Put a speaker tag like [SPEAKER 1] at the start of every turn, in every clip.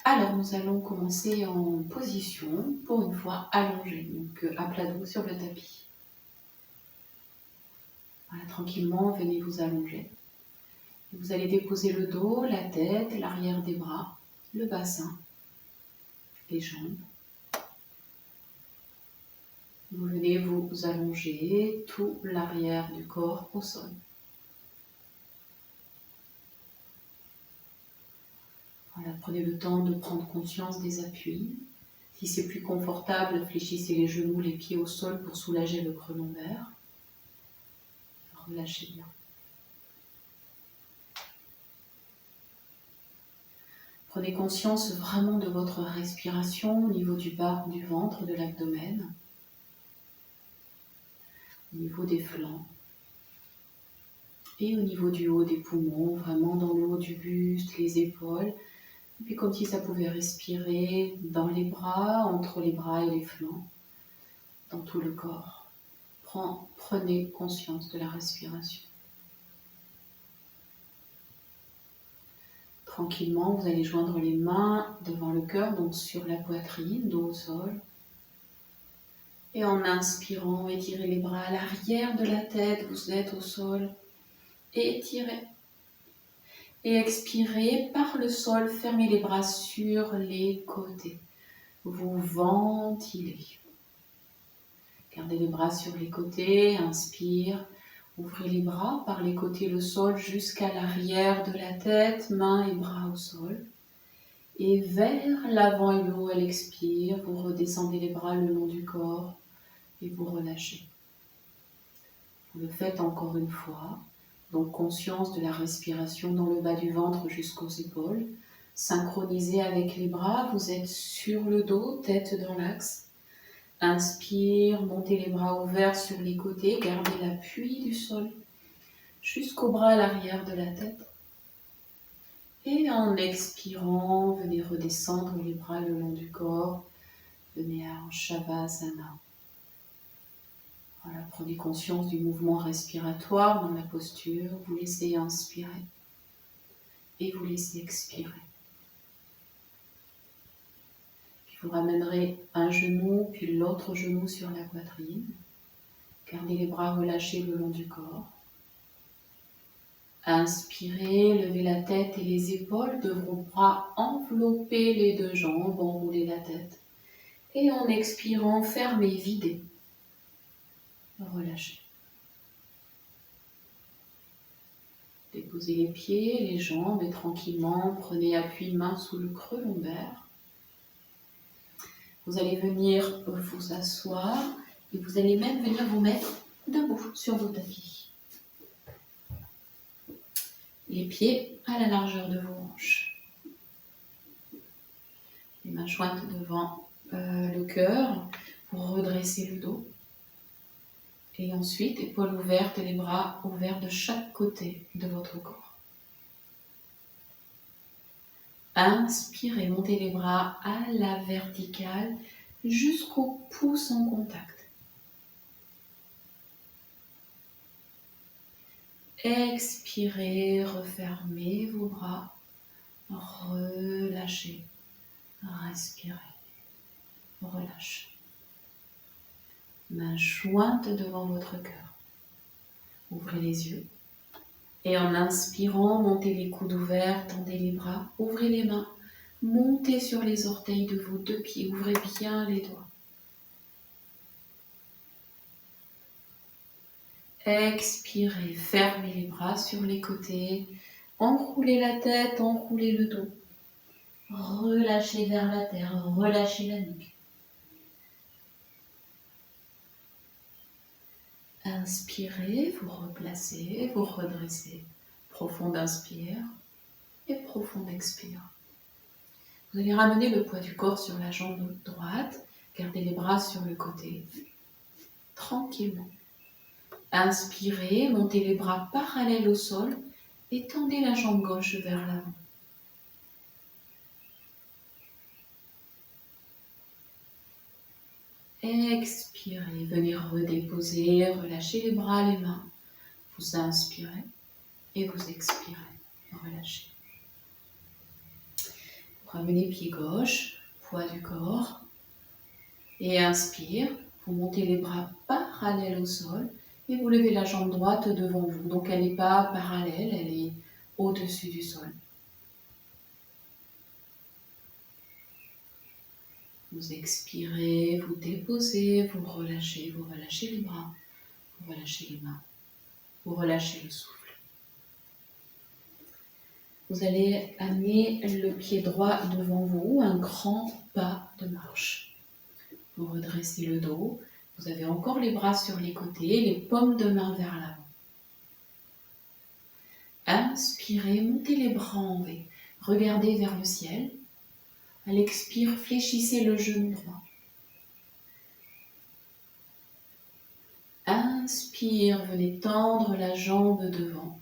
[SPEAKER 1] Alors, nous allons commencer en position, pour une fois allongée, donc à plat dos sur le tapis. Voilà, tranquillement, venez vous allonger. Vous allez déposer le dos, la tête, l'arrière des bras, le bassin, les jambes. Vous venez vous allonger tout l'arrière du corps au sol. Voilà, prenez le temps de prendre conscience des appuis. Si c'est plus confortable, fléchissez les genoux, les pieds au sol pour soulager le creux lombaire. Relâchez bien. Prenez conscience vraiment de votre respiration au niveau du bas du ventre, de l'abdomen, au niveau des flancs et au niveau du haut des poumons, vraiment dans le haut du buste, les épaules. Et puis comme si ça pouvait respirer dans les bras, entre les bras et les flancs, dans tout le corps. Prenez conscience de la respiration. Tranquillement, vous allez joindre les mains devant le cœur, donc sur la poitrine, dos au sol. Et en inspirant, étirez les bras à l'arrière de la tête, vous êtes au sol. Étirez. Et expirez par le sol, fermez les bras sur les côtés. Vous ventilez. Gardez les bras sur les côtés, inspire. Ouvrez les bras par les côtés, le sol jusqu'à l'arrière de la tête, mains et bras au sol. Et vers l'avant et le haut, elle expire. Vous redescendez les bras le long du corps et vous relâchez. Vous le faites encore une fois. Donc conscience de la respiration dans le bas du ventre jusqu'aux épaules. Synchronisez avec les bras, vous êtes sur le dos, tête dans l'axe. Inspire, montez les bras ouverts sur les côtés, gardez l'appui du sol jusqu'au bras à l'arrière de la tête. Et en expirant, venez redescendre les bras le long du corps. Venez en Shavasana. Voilà, prenez conscience du mouvement respiratoire dans la posture. Vous laissez inspirer et vous laissez expirer. Puis vous ramènerez un genou puis l'autre genou sur la poitrine. Gardez les bras relâchés le long du corps. Inspirez, levez la tête et les épaules de vos bras, enveloppez les deux jambes, enroulez la tête. Et en expirant, fermez, videz. Relâchez. Déposez les pieds, les jambes et tranquillement prenez appui main sous le creux lombaire. Vous allez venir vous asseoir et vous allez même venir vous mettre debout sur vos tapis. Les pieds à la largeur de vos hanches. Les mains jointes devant le cœur pour redresser le dos. Et ensuite, épaules ouvertes et les bras ouverts de chaque côté de votre corps. Inspirez, montez les bras à la verticale jusqu'au pouce en contact. Expirez, refermez vos bras, relâchez, respirez, relâchez. Main jointe devant votre cœur. Ouvrez les yeux. Et en inspirant, montez les coudes ouverts, tendez les bras, ouvrez les mains, montez sur les orteils de vos deux pieds, ouvrez bien les doigts. Expirez, fermez les bras sur les côtés, enroulez la tête, enroulez le dos. Relâchez vers la terre, relâchez la nuque. Inspirez, vous replacez, vous redressez. Profond inspire et profond expire. Vous allez ramener le poids du corps sur la jambe droite. Gardez les bras sur le côté. Tranquillement. Inspirez, montez les bras parallèles au sol et tendez la jambe gauche vers l'avant. Expirez, venez redéposer, relâchez les bras, les mains. Vous inspirez et vous expirez, relâchez. Vous Ramenez pied gauche, poids du corps. Et inspire, vous montez les bras parallèles au sol et vous levez la jambe droite devant vous. Donc elle n'est pas parallèle, elle est au-dessus du sol. Vous expirez, vous déposez, vous relâchez les bras, vous relâchez les mains, vous relâchez le souffle. Vous allez amener le pied droit devant vous, un grand pas de marche. Vous redressez le dos, vous avez encore les bras sur les côtés, les paumes de main vers l'avant. Inspirez, montez les bras en V, regardez vers le ciel. À l'expire, fléchissez le genou droit. Inspire, venez tendre la jambe devant.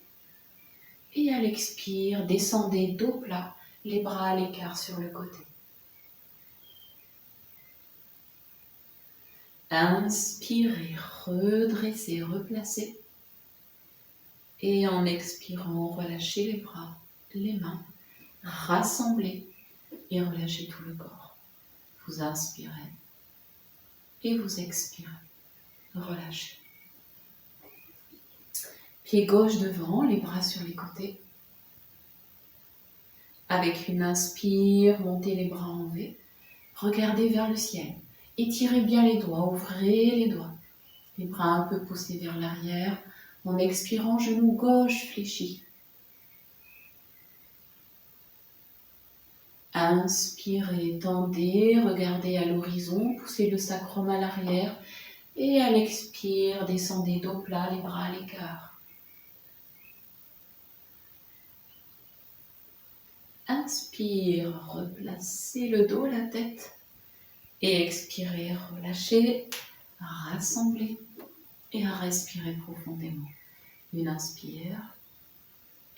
[SPEAKER 1] Et à l'expire, descendez dos plat, les bras à l'écart sur le côté. Inspirez, redressez, replacez. Et en expirant, relâchez les bras, les mains, rassemblez et relâchez tout le corps. Vous inspirez et vous expirez. Relâchez. Pied gauche devant, les bras sur les côtés. Avec une inspire, montez les bras en V. Regardez vers le ciel. Étirez bien les doigts, ouvrez les doigts. Les bras un peu poussés vers l'arrière. En expirant, genou gauche fléchi. Inspirez, tendez, regardez à l'horizon, poussez le sacrum à l'arrière. Et à l'expire, descendez dos plat, les bras à l'écart. Inspire, replacez le dos, la tête. Et expirez, relâchez, rassemblez. Et respirez profondément. Une inspire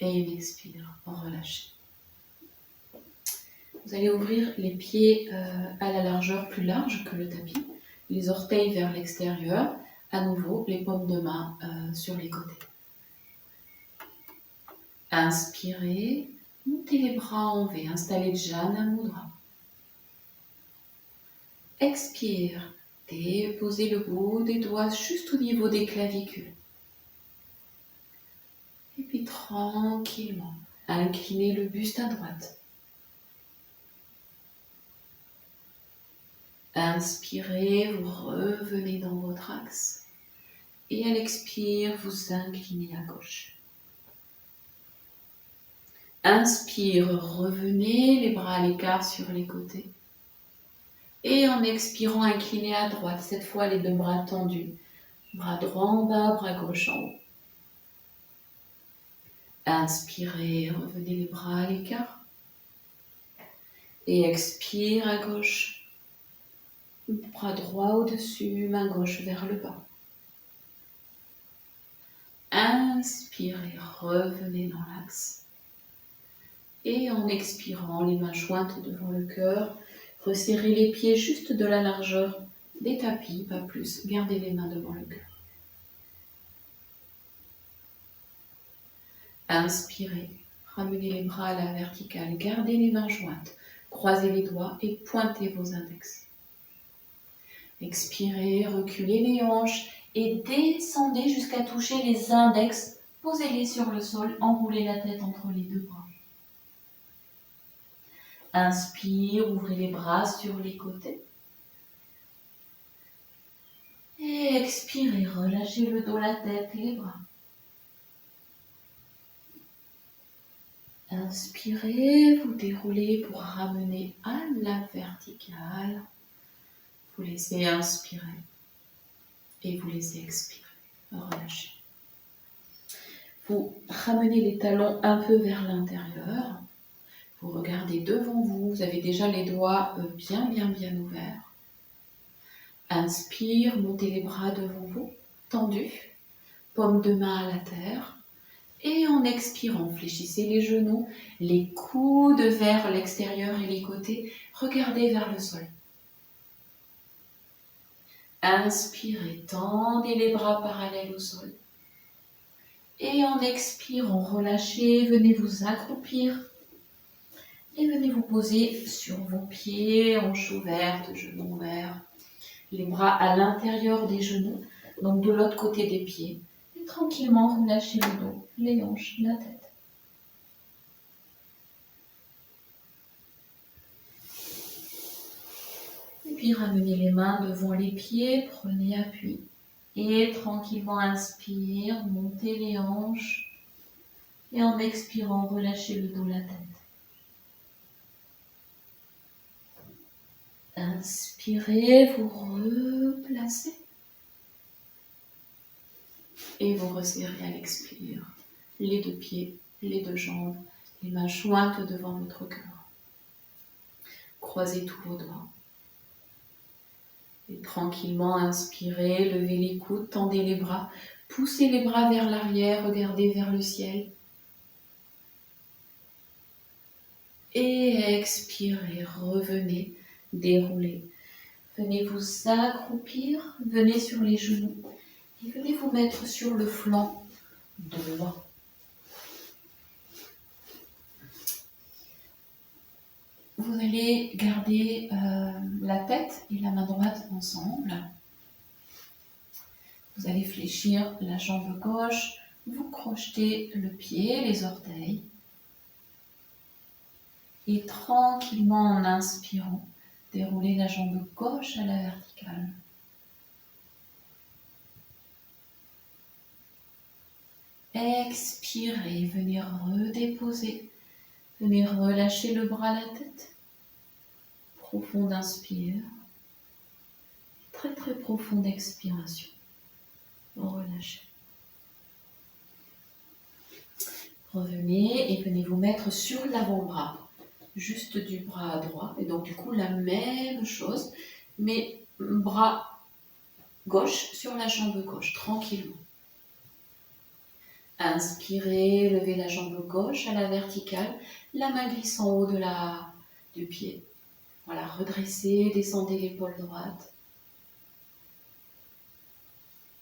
[SPEAKER 1] et une expire, relâchez. Vous allez ouvrir les pieds à la largeur plus large que le tapis. Les orteils vers l'extérieur. À nouveau, les paumes de main sur les côtés. Inspirez. Montez les bras en V, installez Jana Mudra. Expire, déposez le bout des doigts juste au niveau des clavicules. Et puis tranquillement, inclinez le buste à droite. Inspirez, vous revenez dans votre axe. Et à l'expire, vous inclinez à gauche. Inspire, revenez, les bras à l'écart sur les côtés. Et en expirant, inclinez à droite, cette fois les deux bras tendus. Bras droit en bas, bras gauche en haut. Inspirez, revenez les bras à l'écart. Et expire à gauche. Bras droit au-dessus, main gauche vers le bas. Inspirez, revenez dans l'axe. Et en expirant, les mains jointes devant le cœur, resserrez les pieds juste de la largeur des tapis, pas plus. Gardez les mains devant le cœur. Inspirez, ramenez les bras à la verticale, gardez les mains jointes, croisez les doigts et pointez vos index. Expirez, reculez les hanches et descendez jusqu'à toucher les index. Posez-les sur le sol, enroulez la tête entre les deux bras. Inspire, ouvrez les bras sur les côtés. Et expirez, relâchez le dos, la tête et les bras. Inspirez, vous déroulez pour ramener à la verticale. Vous laissez inspirer et vous laissez expirer. Relâchez. Vous ramenez les talons un peu vers l'intérieur. Vous regardez devant vous. Vous avez déjà les doigts bien ouverts. Inspire, montez les bras devant vous, tendus. Paume de main à la terre. Et en expirant, fléchissez les genoux, les coudes vers l'extérieur et les côtés. Regardez vers le sol. Inspirez, tendez les bras parallèles au sol. Et en expirant, relâchez, venez vous accroupir. Et venez vous poser sur vos pieds, hanches ouvertes, genoux ouverts, les bras à l'intérieur des genoux, donc de l'autre côté des pieds. Et tranquillement, relâchez le dos, les hanches, la tête. Et puis ramenez les mains devant les pieds, prenez appui. Et tranquillement inspire, montez les hanches. Et en expirant, relâchez le dos, la tête. Inspirez, vous replacez. Et vous resserrez à l'expire. Les deux pieds, les deux jambes, les mains jointes devant votre cœur. Croisez tous vos doigts. Et tranquillement, inspirez, levez les coudes, tendez les bras, poussez les bras vers l'arrière, regardez vers le ciel. Et expirez, revenez, déroulez. Venez vous accroupir, venez sur les genoux et venez vous mettre sur le flanc droit. Vous allez garder la tête et la main droite ensemble. Vous allez fléchir la jambe gauche, vous crochetez le pied, les orteils. Et tranquillement en inspirant, déroulez la jambe gauche à la verticale. Expirez, venez redéposer. Venez relâcher le bras à la tête. Profonde inspire. Très très profonde expiration. Relâchez. Revenez et venez vous mettre sur l'avant-bras. Juste du bras droit. Et donc du coup la même chose. Mais bras gauche sur la jambe gauche. Tranquillement. Inspirez, levez la jambe gauche à la verticale, la main glisse en haut du pied. Voilà, redressez, descendez l'épaule droite.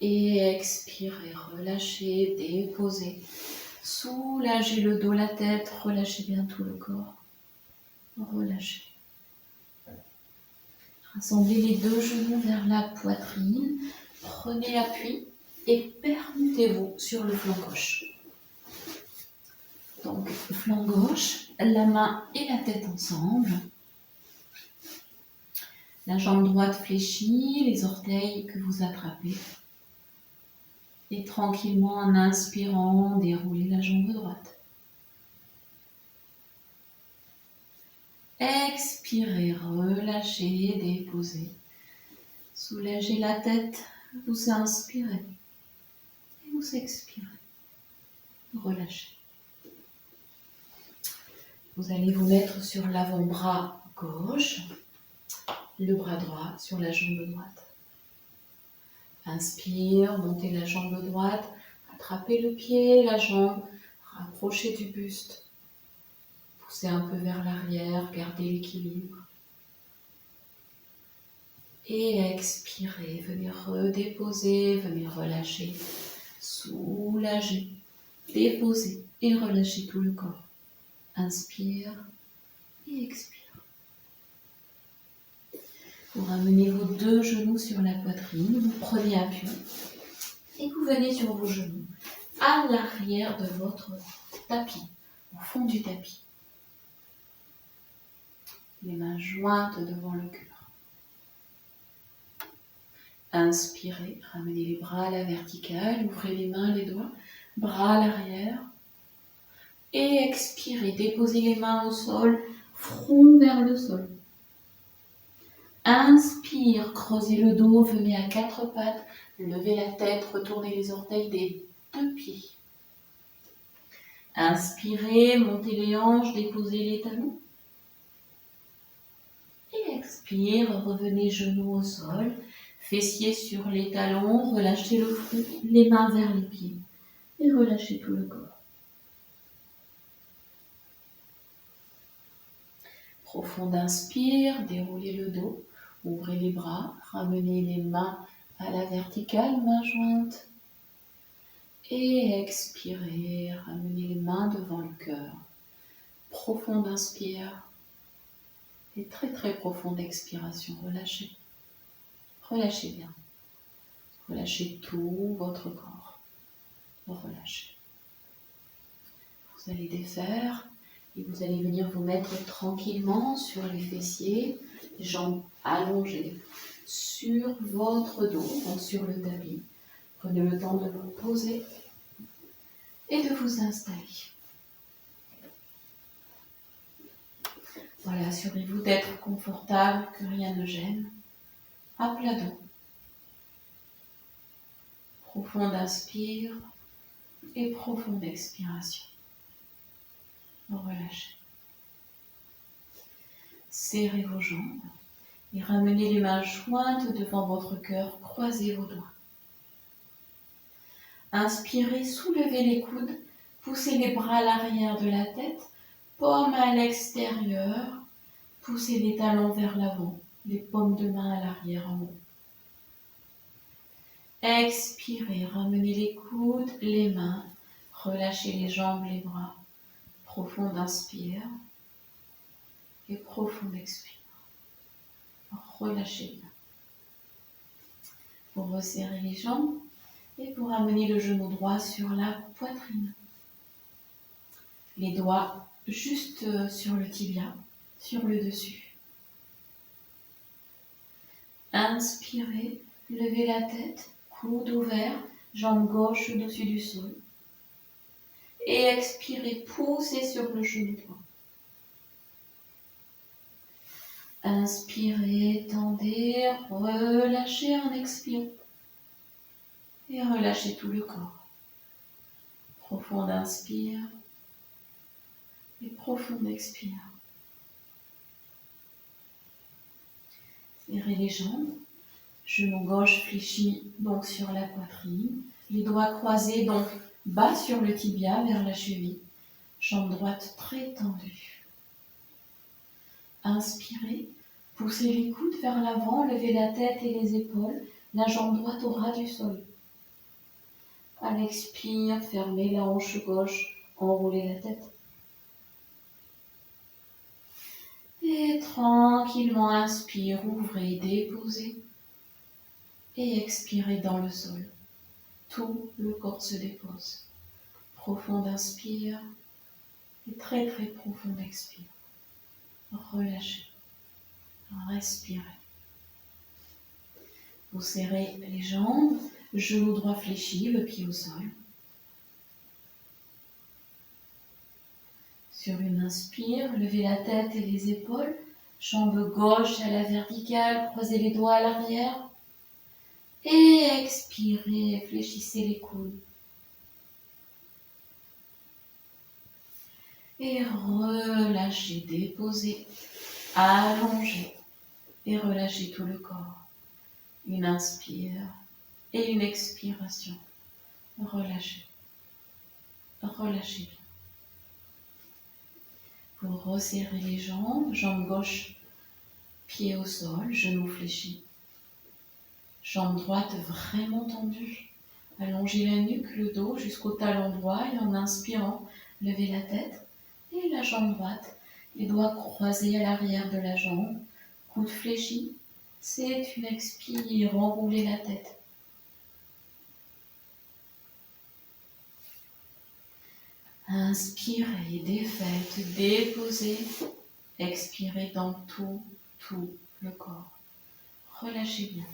[SPEAKER 1] Et expirez, relâchez, déposez. Soulagez le dos, la tête, relâchez bien tout le corps. Relâchez. Rassemblez les deux genoux vers la poitrine. Prenez appui et permutez-vous sur le flanc gauche. Donc, flanc gauche, la main et la tête ensemble. La jambe droite fléchie, les orteils que vous attrapez. Et tranquillement, en inspirant, déroulez la jambe droite. Expirez, relâchez, déposez. Soulagez la tête, vous inspirez. Et vous expirez. Relâchez. Vous allez vous mettre sur l'avant-bras gauche, le bras droit sur la jambe droite. Inspire, montez la jambe droite, attrapez le pied, la jambe, rapprochez du buste. Poussez un peu vers l'arrière, gardez l'équilibre. Et expirez, venez redéposer, venez relâcher, soulager, déposer et relâchez tout le corps. Inspire et expire. Vous ramenez vos deux genoux sur la poitrine, vous prenez appui et vous venez sur vos genoux à l'arrière de votre tapis, au fond du tapis. Les mains jointes devant le cœur. Inspirez, ramenez les bras à la verticale, ouvrez les mains, les doigts, bras à l'arrière. Et expirez, déposez les mains au sol, front vers le sol. Inspire, creusez le dos, venez à quatre pattes, levez la tête, retournez les orteils des deux pieds. Inspirez, montez les hanches, déposez les talons. Et expire, revenez genoux au sol, fessiers sur les talons, relâchez le front, les mains vers les pieds. Et relâchez tout le corps. Profonde inspire, déroulez le dos. Ouvrez les bras, ramenez les mains à la verticale, mains jointes. Et expirez, ramenez les mains devant le cœur. Profonde inspire et très très profonde expiration. Relâchez. Relâchez bien. Relâchez tout votre corps. Relâchez. Vous allez défaire et vous allez venir vous mettre tranquillement sur les fessiers, les jambes allongées sur votre dos, donc sur le tapis. Prenez le temps de vous poser et de vous installer. Voilà, assurez-vous d'être confortable, que rien ne gêne. À plat dos. Profonde inspire et profonde expiration. Relâchez. Serrez vos jambes et ramenez les mains jointes devant votre cœur. Croisez vos doigts. Inspirez, soulevez les coudes, poussez les bras à l'arrière de la tête, paumes à l'extérieur, poussez les talons vers l'avant, les paumes de main à l'arrière en haut. Expirez, ramenez les coudes, les mains, relâchez les jambes, les bras. Profonde inspire et profonde expire. Relâchez bien. Vous resserrez les jambes et vous ramenez le genou droit sur la poitrine. Les doigts juste sur le tibia, sur le dessus. Inspirez, levez la tête, coude ouvert, jambe gauche au-dessus du sol. Et expirez, poussez sur le genou droit. Inspirez, tendez, relâchez en expirant. Et relâchez tout le corps. Profonde inspire et profonde expire. Serrez les jambes, genou gauche fléchi donc sur la poitrine, les doigts croisés donc bas sur le tibia vers la cheville, jambe droite très tendue. Inspirez, poussez les coudes vers l'avant, levez la tête et les épaules, la jambe droite au ras du sol. À l'expire, fermez la hanche gauche, enroulez la tête. Et tranquillement inspire, ouvrez, déposez. Et expirez dans le sol. Tout le corps se dépose. Profonde inspire et très très profonde expire. Relâchez. Respirez. Vous serrez les jambes, genou droit fléchi, le pied au sol. Sur une inspire, levez la tête et les épaules, jambe gauche à la verticale, croisez les doigts à l'arrière. Et expirez, fléchissez les coudes. Et relâchez, déposez, allongez et relâchez tout le corps. Une inspire et une expiration. Relâchez. Relâchez bien. Vous resserrez les jambes, jambe gauche, pied au sol, genou fléchi. Jambe droite vraiment tendue. Allongez la nuque, le dos jusqu'au talon droit et en inspirant, levez la tête et la jambe droite. Les doigts croisés à l'arrière de la jambe, coude fléchi. C'est une expire, enroulez la tête. Inspirez, défaites, déposez. Expirez dans tout le corps. Relâchez bien.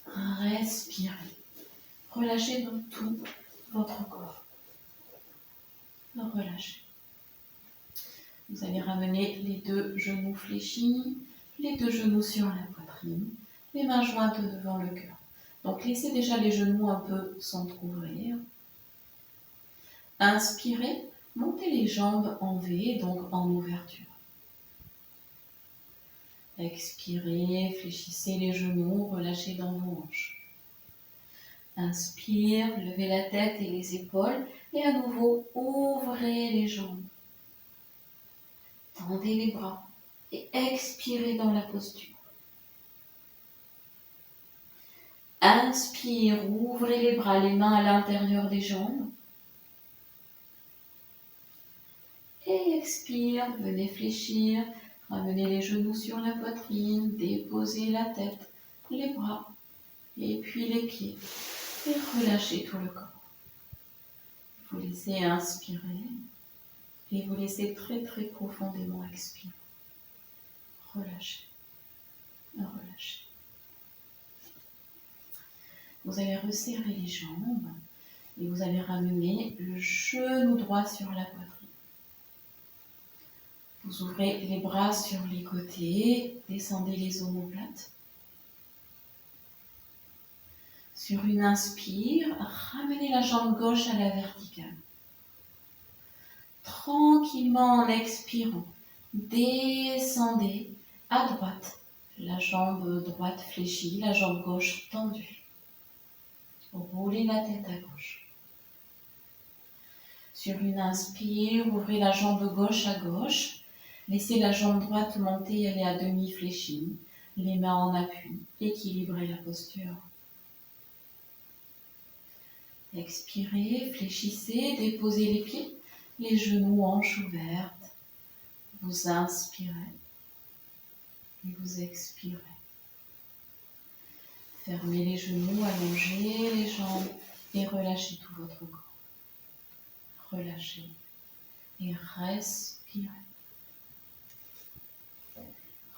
[SPEAKER 1] Respirez. Relâchez dans tout votre corps. Relâchez. Vous allez ramener les deux genoux fléchis, les deux genoux sur la poitrine, les mains jointes devant le cœur. Donc laissez déjà les genoux un peu s'entrouvrir. Inspirez, montez les jambes en V, donc en ouverture. Expirez, fléchissez les genoux, relâchez dans vos hanches. Inspire, levez la tête et les épaules et à nouveau ouvrez les jambes. Tendez les bras et expirez dans la posture. Inspire, ouvrez les bras, les mains à l'intérieur des jambes. Et expire, venez fléchir. Ramenez les genoux sur la poitrine, déposez la tête, les bras et puis les pieds. Et relâchez tout le corps. Vous laissez inspirer et vous laissez très très profondément expirer. Relâchez, relâchez. Vous allez resserrer les jambes et vous allez ramener le genou droit sur la poitrine. Vous ouvrez les bras sur les côtés, descendez les omoplates. Sur une inspire, ramenez la jambe gauche à la verticale. Tranquillement en expirant, descendez à droite. La jambe droite fléchie, la jambe gauche tendue. Roulez la tête à gauche. Sur une inspire, ouvrez la jambe gauche à gauche. Laissez la jambe droite monter et aller à demi fléchie. Les mains en appui. Équilibrez la posture. Expirez, fléchissez, déposez les pieds, les genoux, hanches ouvertes. Vous inspirez et vous expirez. Fermez les genoux, allongez les jambes et relâchez tout votre corps. Relâchez et respirez.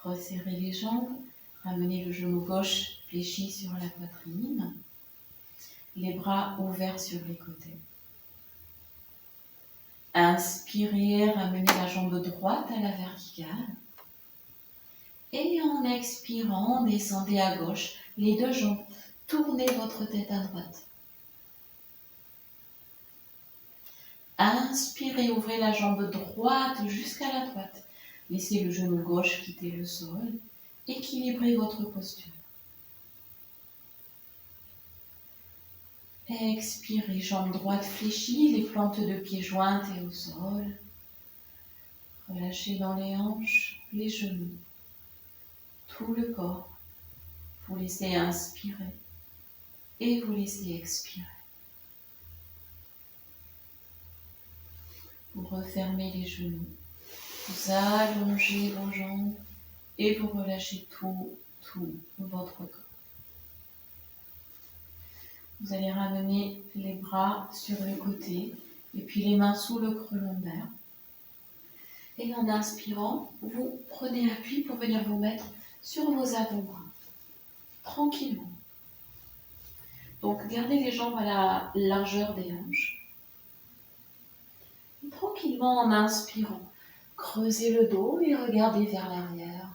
[SPEAKER 1] Resserrez les jambes, ramenez le genou gauche fléchi sur la poitrine, les bras ouverts sur les côtés. Inspirez, ramenez la jambe droite à la verticale. Et en expirant, descendez à gauche, les deux jambes. Tournez votre tête à droite. Inspirez, ouvrez la jambe droite jusqu'à la droite. Laissez le genou gauche quitter le sol. Équilibrez votre posture. Expirez, jambe droite fléchie, les plantes de pieds jointes et au sol. Relâchez dans les hanches, les genoux, tout le corps. Vous laissez inspirer et vous laissez expirer. Vous refermez les genoux, vous allongez vos jambes et vous relâchez tout votre corps. Vous allez ramener les bras sur le côté et puis les mains sous le creux lombaire. Et en inspirant, vous prenez appui pour venir vous mettre sur vos avant-bras, tranquillement. Donc gardez les jambes à la largeur des hanches. Et tranquillement en inspirant, creusez le dos et regardez vers l'arrière.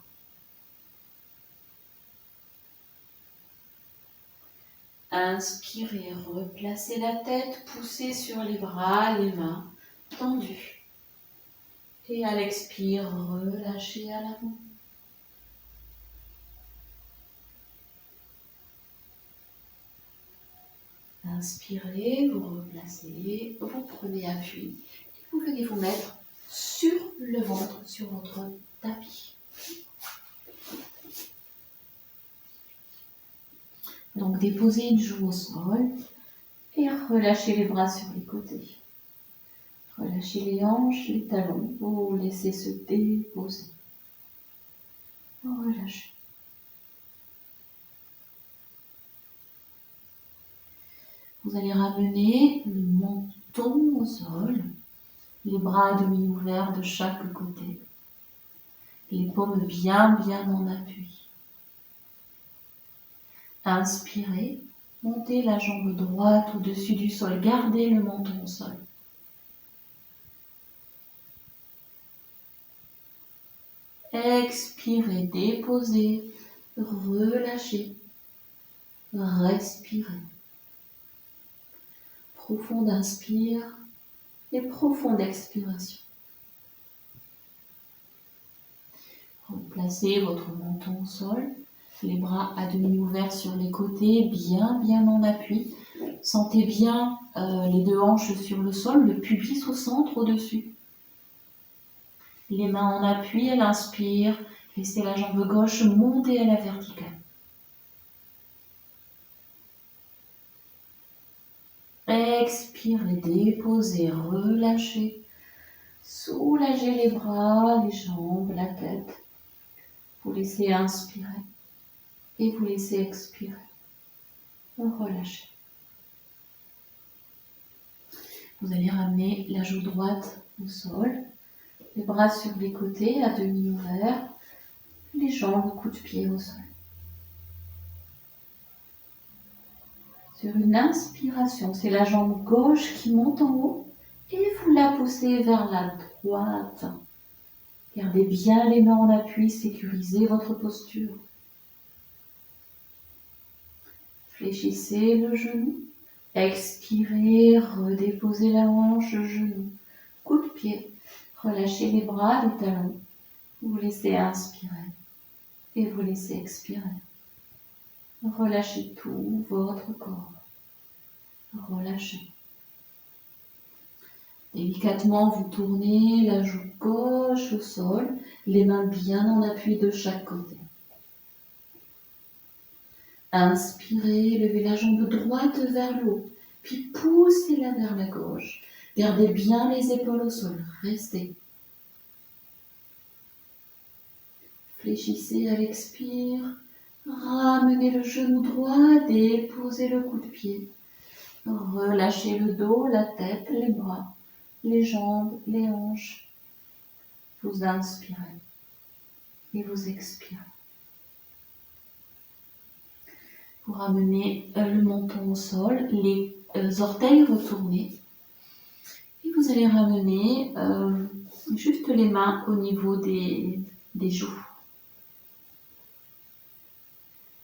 [SPEAKER 1] Inspirez, replacez la tête, poussez sur les bras, les mains tendues. Et à l'expire, relâchez à l'avant. Inspirez, vous replacez, vous prenez appui et vous venez vous mettre sur le ventre, sur votre tapis. Donc déposez une joue au sol et relâchez les bras sur les côtés. Relâchez les hanches, les talons, vous laissez se déposer. Relâchez. Vous allez ramener le menton au sol, les bras à demi ouverts de chaque côté, les paumes bien en appui. Inspirez, montez la jambe droite au-dessus du sol, gardez le menton au sol. Expirez, déposez, relâchez, respirez. Profonde inspire et profonde expiration. Replacez votre menton au sol, les bras à demi ouverts sur les côtés, bien en appui. Sentez bien les deux hanches sur le sol, le pubis au centre au-dessus. Les mains en appui, elle inspire, laissez la jambe gauche monter à la verticale. Expirez, déposez, relâchez. Soulagez les bras, les jambes, la tête. Vous laissez inspirer et vous laissez expirer. Relâchez. Vous allez ramener la joue droite au sol, les bras sur les côtés à demi ouverts, les jambes coup de pied au sol. Sur une inspiration, c'est la jambe gauche qui monte en haut et vous la poussez vers la droite. Gardez bien les mains en appui, sécurisez votre posture. Fléchissez le genou. Expirez, redéposez la hanche, le genou. Coup de pied. Relâchez les bras, les talons. Vous laissez inspirer et vous laissez expirer. Relâchez tout votre corps. Relâchez. Délicatement, vous tournez la joue gauche au sol, les mains bien en appui de chaque côté. Inspirez, levez la jambe droite vers le haut, puis poussez-la vers la gauche. Gardez bien les épaules au sol, restez. Fléchissez à l'expire, ramenez le genou droit, déposez le coup de pied. Relâchez le dos, la tête, les bras, les jambes, les hanches. Vous inspirez et vous expirez. Vous ramenez le menton au sol, les orteils retournés. Et vous allez ramener juste les mains au niveau des joues.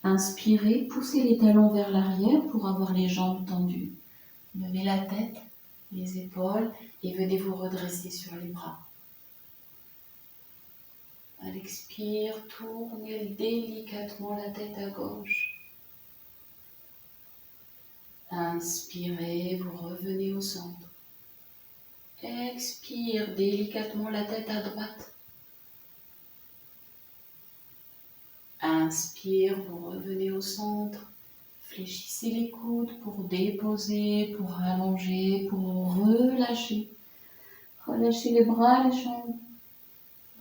[SPEAKER 1] Inspirez, poussez les talons vers l'arrière pour avoir les jambes tendues. Levez la tête, les épaules et venez vous redresser sur les bras. À l'expire, tournez délicatement la tête à gauche. Inspirez, vous revenez au centre. Expire délicatement la tête à droite. Inspire, vous revenez au centre. Fléchissez les coudes pour déposer, pour allonger, pour relâcher. Relâchez les bras, les jambes.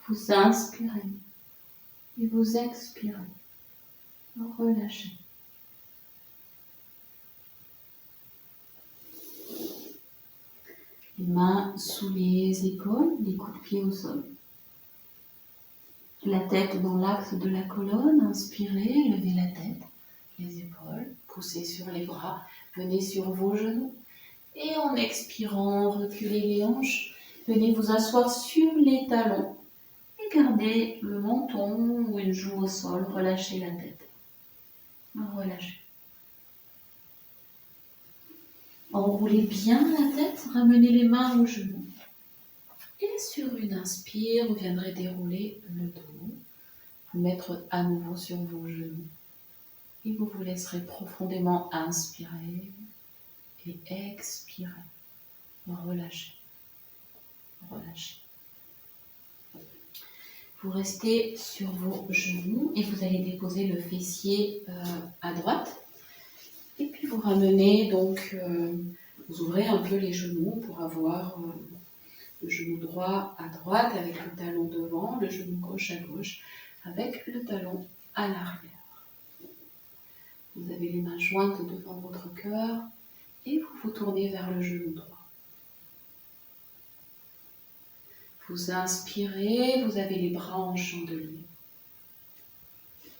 [SPEAKER 1] Vous inspirez et vous expirez. Relâchez. Les mains sous les épaules, les coups de pied au sol. La tête dans l'axe de la colonne, inspirez, levez la tête, les épaules, poussez sur les bras, venez sur vos genoux. Et en expirant, reculez les hanches, venez vous asseoir sur les talons et gardez le menton ou une joue au sol, relâchez la tête. Relâchez. Enroulez bien la tête, ramenez les mains aux genoux. Et sur une inspire, vous viendrez dérouler le dos, vous mettre à nouveau sur vos genoux. Et vous vous laisserez profondément inspirer et expirer. Relâchez. Relâchez. Vous restez sur vos genoux et vous allez déposer le fessier à droite. Et puis vous ramenez donc, vous ouvrez un peu les genoux pour avoir le genou droit à droite avec le talon devant, le genou gauche à gauche avec le talon à l'arrière. Vous avez les mains jointes devant votre cœur et vous vous tournez vers le genou droit. Vous inspirez, vous avez les bras en chandelier.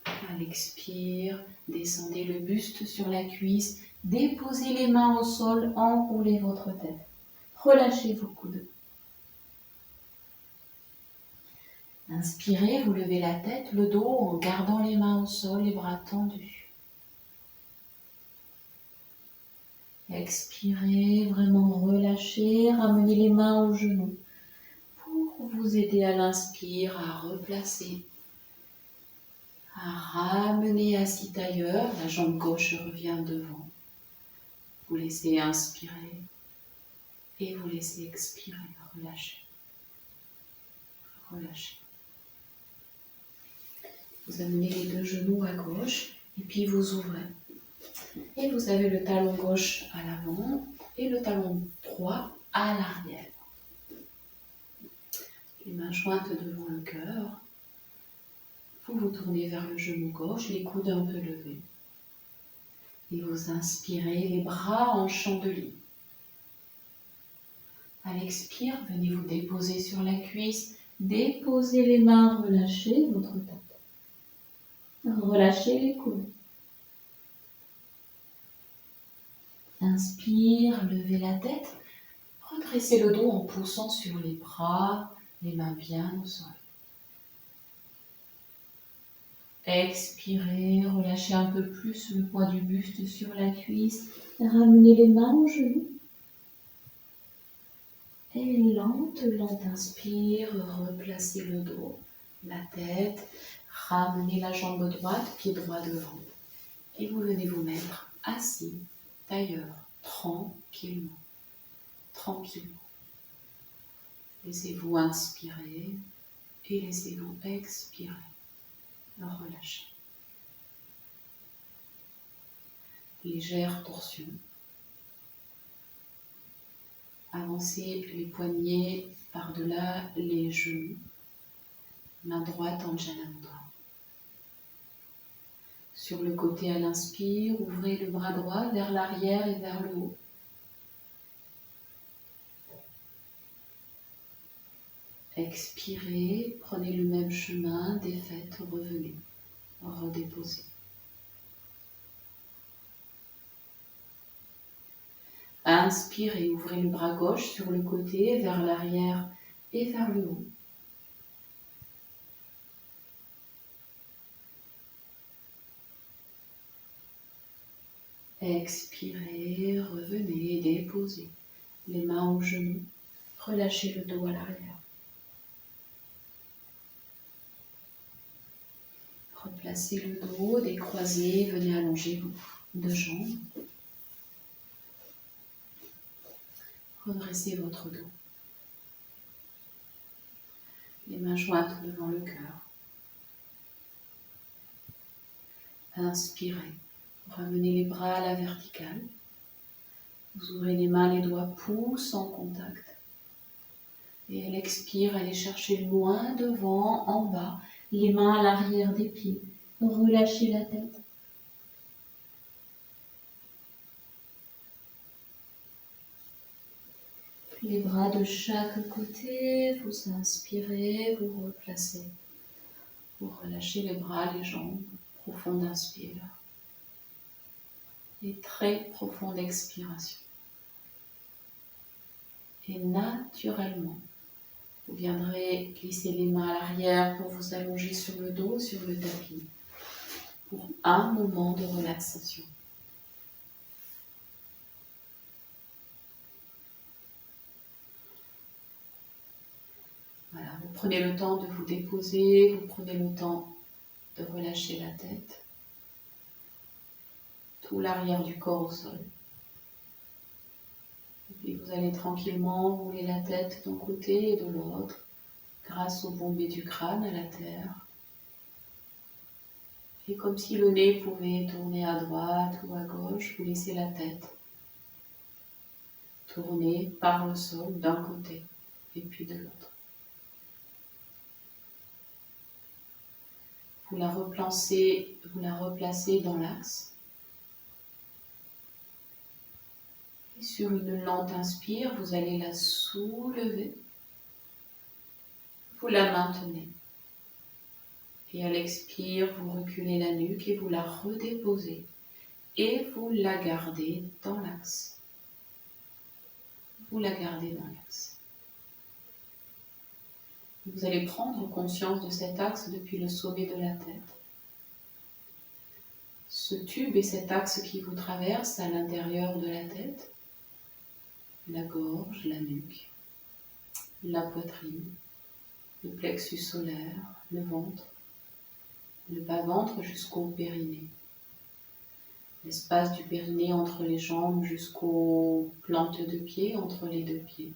[SPEAKER 1] À l'expire, descendez le buste sur la cuisse, déposez les mains au sol, enroulez votre tête. Relâchez vos coudes. Inspirez, vous levez la tête, le dos en gardant les mains au sol, les bras tendus. Expirez, vraiment relâchez, ramenez les mains aux genoux pour vous aider à l'inspire, à replacer, à ramener assis tailleur, la jambe gauche revient devant. Vous laissez inspirer et vous laissez expirer, relâchez. Relâchez. Vous amenez les deux genoux à gauche et puis vous ouvrez. Et vous avez le talon gauche à l'avant et le talon droit à l'arrière. Les mains jointes devant le cœur. Vous vous tournez vers le genou gauche, les coudes un peu levés. Et vous inspirez les bras en chandelier. À l'expire, venez vous déposer sur la cuisse. Déposez les mains, relâchez votre tête. Relâchez les coudes. Inspire, levez la tête. Redressez le dos en poussant sur les bras, les mains bien au sol. Expirez, relâchez un peu plus le poids du buste sur la cuisse. Ramenez les mains aux genoux. Et lente inspire, replacez le dos, la tête. Ramenez la jambe droite, pied droit devant. Et vous venez vous mettre assis, tailleur, tranquillement. Laissez-vous inspirer et laissez-vous expirer. Relâchez. Légère torsion. Avancez les poignets par-delà les genoux. Main droite en Janamudra. Sur le côté à l'inspire, ouvrez le bras droit vers l'arrière et vers le haut. Expirez, prenez le même chemin, défaites, revenez, redéposez. Inspirez, ouvrez le bras gauche sur le côté, vers l'arrière et vers le haut. Expirez, revenez, déposez. Les mains aux genoux, relâchez le dos à l'arrière. Replacez le dos, décroisez, venez allonger vos deux jambes. Redressez votre dos. Les mains jointes devant le cœur. Inspirez. Ramenez les bras à la verticale. Vous ouvrez les mains, les doigts poussent en contact. Et à l'expire, allez chercher loin devant, en bas, les mains à l'arrière des pieds. Relâchez la tête. Les bras de chaque côté, vous inspirez, vous replacez. Vous relâchez les bras, les jambes. Profonde inspire. Et très profonde expiration. Et naturellement, vous viendrez glisser les mains à l'arrière pour vous allonger sur le dos, sur le tapis, pour un moment de relaxation. Voilà, vous prenez le temps de vous déposer, vous prenez le temps de relâcher la tête, tout l'arrière du corps au sol. Et puis vous allez tranquillement rouler la tête d'un côté et de l'autre, grâce au bombé du crâne à la terre. Et comme si le nez pouvait tourner à droite ou à gauche, vous laissez la tête tourner par le sol d'un côté et puis de l'autre. Vous la replacez dans l'axe. Et sur une lente inspire, vous allez la soulever. Vous la maintenez. Et à l'expire, vous reculez la nuque et vous la redéposez. Et vous la gardez dans l'axe. Vous la gardez dans l'axe. Vous allez prendre conscience de cet axe depuis le sommet de la tête. Ce tube et cet axe qui vous traverse à l'intérieur de la tête, la gorge, la nuque, la poitrine, le plexus solaire, le ventre, le bas-ventre jusqu'au périnée. L'espace du périnée entre les jambes jusqu'aux plantes de pied, entre les deux pieds.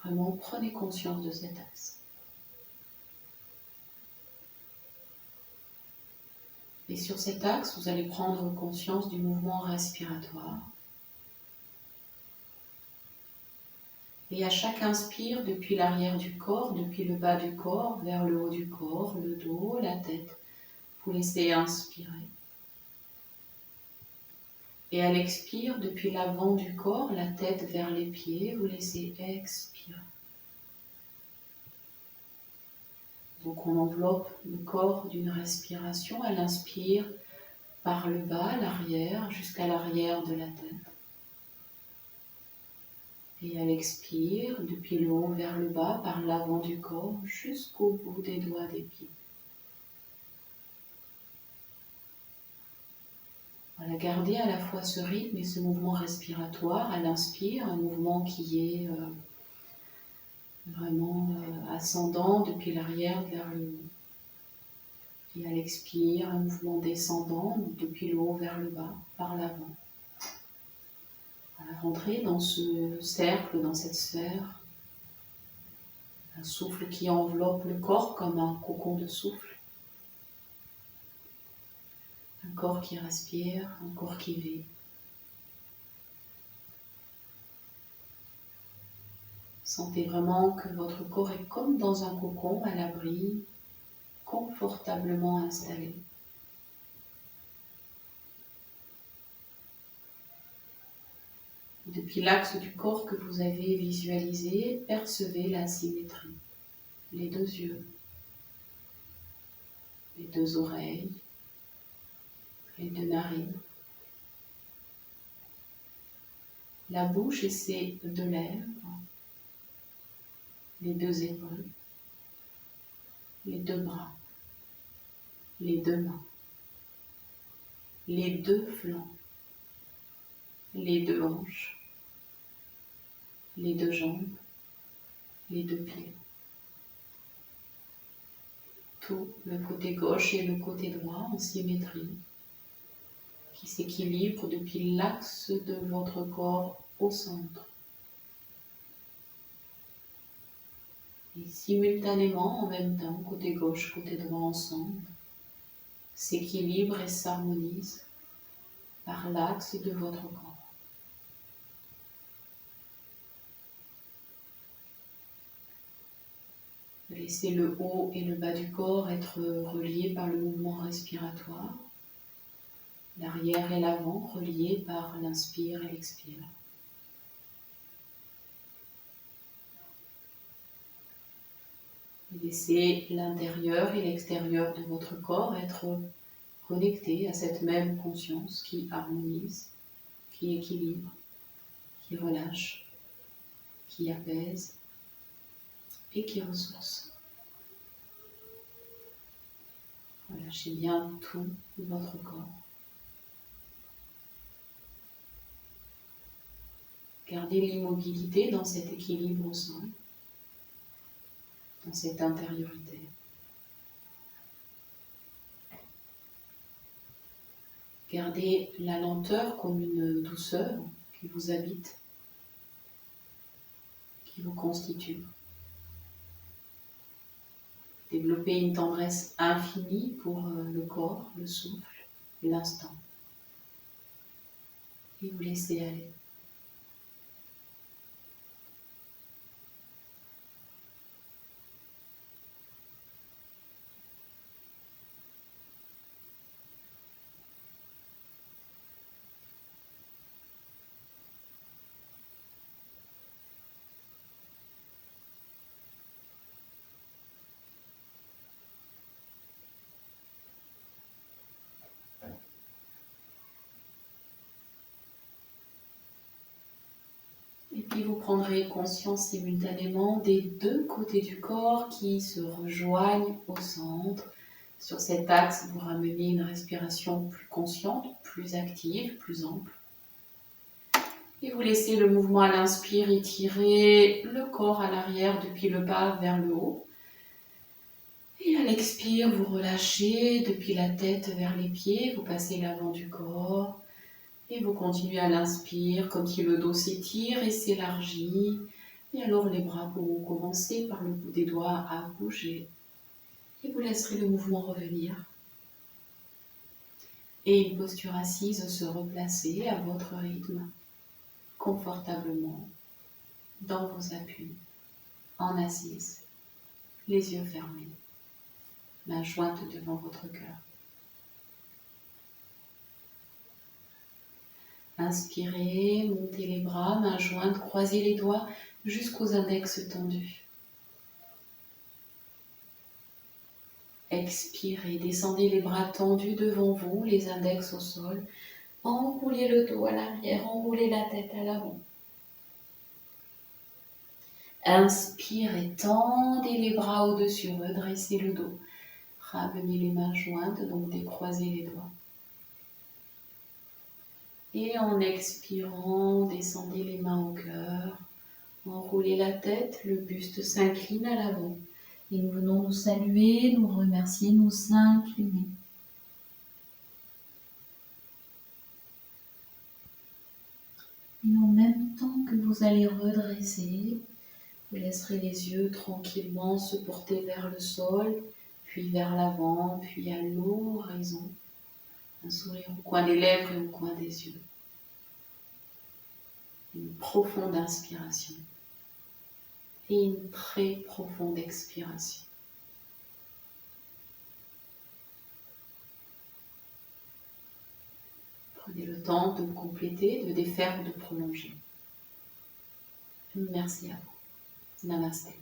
[SPEAKER 1] Vraiment, prenez conscience de cet axe. Et sur cet axe, vous allez prendre conscience du mouvement respiratoire. Et à chaque inspire, depuis l'arrière du corps, depuis le bas du corps, vers le haut du corps, le dos, la tête, vous laissez inspirer. Et à l'expire, depuis l'avant du corps, la tête vers les pieds, vous laissez expirer. Donc on enveloppe le corps d'une respiration à l'inspire par le bas, l'arrière, jusqu'à l'arrière de la tête. Et à l'expire, depuis le haut vers le bas, par l'avant du corps, jusqu'au bout des doigts des pieds. Voilà, gardez à la fois ce rythme et ce mouvement respiratoire à l'inspire, un mouvement qui est vraiment ascendant depuis l'arrière vers le haut. Et à l'expire, un mouvement descendant depuis le haut vers le bas, par l'avant. Voilà, rentrez dans ce cercle, dans cette sphère. Un souffle qui enveloppe le corps comme un cocon de souffle. Un corps qui respire, un corps qui vit. Sentez vraiment que votre corps est comme dans un cocon à l'abri, confortablement installé. Depuis l'axe du corps que vous avez visualisé, percevez la symétrie. Les deux yeux, les deux oreilles, les deux narines. La bouche et ses deux lèvres, les deux épaules, les deux bras, les deux mains, les deux flancs, les deux hanches, les deux jambes, les deux pieds. Tout le côté gauche et le côté droit en symétrie, qui s'équilibre depuis l'axe de votre corps au centre. Et simultanément, en même temps, côté gauche, côté droit ensemble, s'équilibre et s'harmonise par l'axe de votre corps. Laissez le haut et le bas du corps être reliés par le mouvement respiratoire, l'arrière et l'avant reliés par l'inspire et l'expire. Laissez l'intérieur et l'extérieur de votre corps être connectés à cette même conscience qui harmonise, qui équilibre, qui relâche, qui apaise et qui ressource. Relâchez bien tout votre corps. Gardez l'immobilité dans cet équilibre au sein, dans cette intériorité. Gardez la lenteur comme une douceur qui vous habite, qui vous constitue. Développez une tendresse infinie pour le corps, le souffle, l'instant. Et vous laissez aller. Et puis vous prendrez conscience simultanément des deux côtés du corps qui se rejoignent au centre. Sur cet axe, vous ramenez une respiration plus consciente, plus active, plus ample. Et vous laissez le mouvement à l'inspire étirer le corps à l'arrière depuis le bas vers le haut. Et à l'expire, vous relâchez depuis la tête vers les pieds, vous passez l'avant du corps. Et vous continuez à l'inspire, comme si le dos s'étire et s'élargit. Et alors les bras pourront commencer par le bout des doigts à bouger. Et vous laisserez le mouvement revenir. Et une posture assise se replacer à votre rythme, confortablement. dans vos appuis, en assise, les yeux fermés, main jointe devant votre cœur. Inspirez, montez les bras, main jointe, croisez les doigts jusqu'aux index tendus. Expirez, descendez les bras tendus devant vous, les index au sol. Enroulez le dos à l'arrière, enroulez la tête à l'avant. Inspirez, tendez les bras au-dessus, redressez le dos. Ramenez les mains jointes, donc décroisez les doigts. Et en expirant, descendez les mains au cœur. Enroulez la tête, le buste s'incline à l'avant. Et nous venons nous saluer, nous remercier, nous incliner. Et en même temps que vous allez redresser, vous laisserez les yeux tranquillement se porter vers le sol, puis vers l'avant, puis à l'horizon. Un sourire au coin des lèvres et au coin des yeux. Une profonde inspiration et une très profonde expiration. Prenez le temps de compléter, de défaire ou de prolonger. Merci à vous. Namasté.